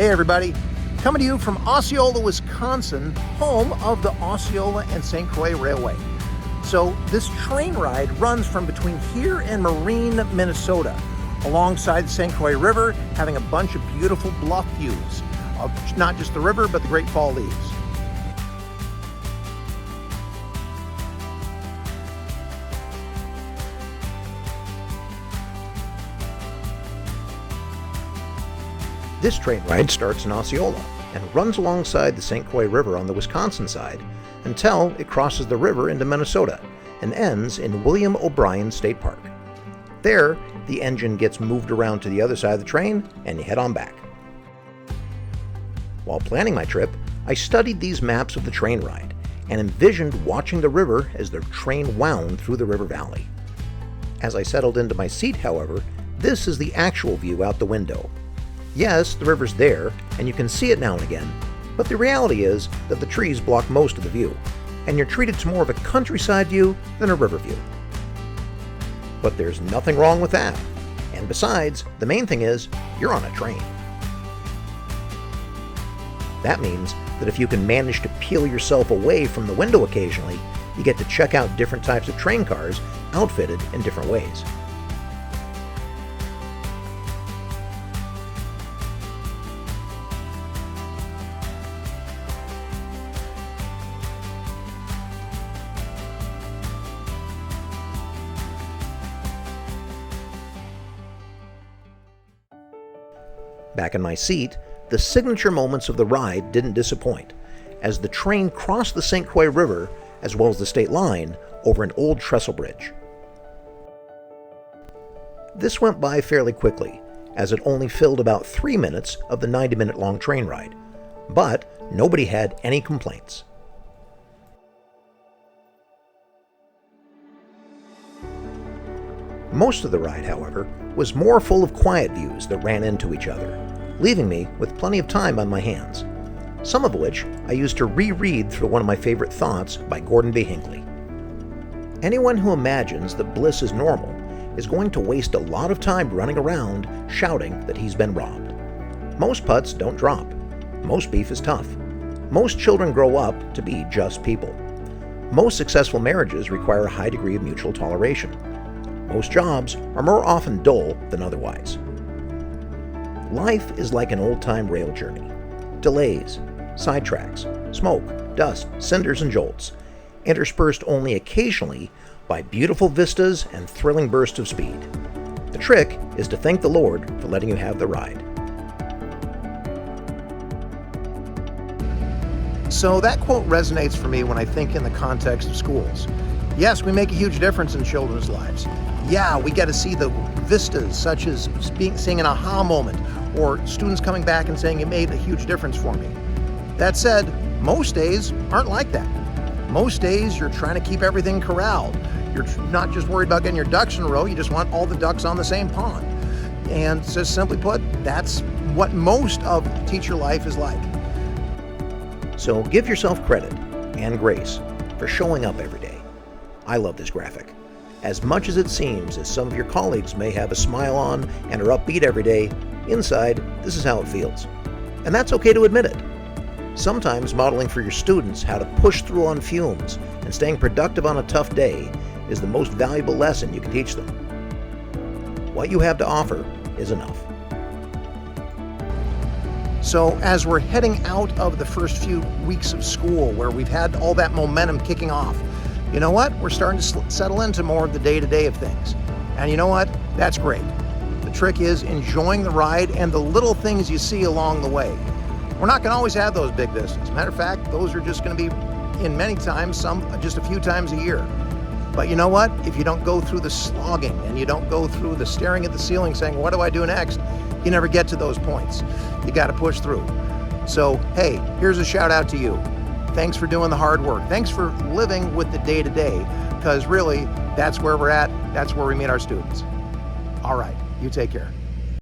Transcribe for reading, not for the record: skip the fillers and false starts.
Hey everybody, coming to you from Osceola, Wisconsin, home of the Osceola and St. Croix Railway. So this train ride runs from between here and Marine, Minnesota, alongside the St. Croix River, having a bunch of beautiful bluff views of not just the river, but the Great Fall Leaves. This train ride starts in Osceola and runs alongside the St. Croix River on the Wisconsin side until it crosses the river into Minnesota and ends in William O'Brien State Park. There, the engine gets moved around to the other side of the train and you head on back. While planning my trip, I studied these maps of the train ride and envisioned watching the river as the train wound through the river valley. As I settled into my seat, however, this is the actual view out the window. Yes, the river's there, and you can see it now and again, but the reality is that the trees block most of the view, and you're treated to more of a countryside view than a river view. But there's nothing wrong with that. And besides, the main thing is, you're on a train. That means that if you can manage to peel yourself away from the window occasionally, you get to check out different types of train cars outfitted in different ways. Back in my seat, the signature moments of the ride didn't disappoint, as the train crossed the St. Croix River as well as the state line over an old trestle bridge. This went by fairly quickly, as it only filled about 3 minutes of the 90-minute long train ride, but nobody had any complaints. Most of the ride, however, was more full of quiet views that ran into each other, leaving me with plenty of time on my hands, some of which I used to reread through one of my favorite thoughts by Gordon B. Hinckley. Anyone who imagines that bliss is normal is going to waste a lot of time running around shouting that he's been robbed. Most putts don't drop. Most beef is tough. Most children grow up to be just people. Most successful marriages require a high degree of mutual toleration. Most jobs are more often dull than otherwise. Life is like an old-time rail journey. Delays, sidetracks, smoke, dust, cinders, and jolts, interspersed only occasionally by beautiful vistas and thrilling bursts of speed. The trick is to thank the Lord for letting you have the ride. So that quote resonates for me when I think in the context of schools. Yes, we make a huge difference in children's lives. Yeah, we get to see the vistas, such as seeing an aha moment, or students coming back and saying it made a huge difference for me. That said, most days aren't like that. Most days you're trying to keep everything corralled. You're not just worried about getting your ducks in a row, you just want all the ducks on the same pond. And just simply put, that's what most of teacher life is like. So give yourself credit and grace for showing up every day. I love this graphic. As much as it seems as some of your colleagues may have a smile on and are upbeat every day, inside, this is how it feels. And that's okay to admit it. Sometimes modeling for your students how to push through on fumes and staying productive on a tough day is the most valuable lesson you can teach them. What you have to offer is enough. So as we're heading out of the first few weeks of school, where we've had all that momentum kicking off, you know what? We're starting to settle into more of the day-to-day of things. And you know what? That's great. The trick is enjoying the ride and the little things you see along the way. We're not going to always have those big vistas. Matter of fact, those are just going to be, in many times, some just a few times a year. But you know what? If you don't go through the slogging and you don't go through the staring at the ceiling saying, what do I do next? You never get to those points. You got to push through. So, hey, here's a shout out to you. Thanks for doing the hard work. Thanks for living with the day-to-day, because really, that's where we're at. That's where we meet our students. All right, you take care.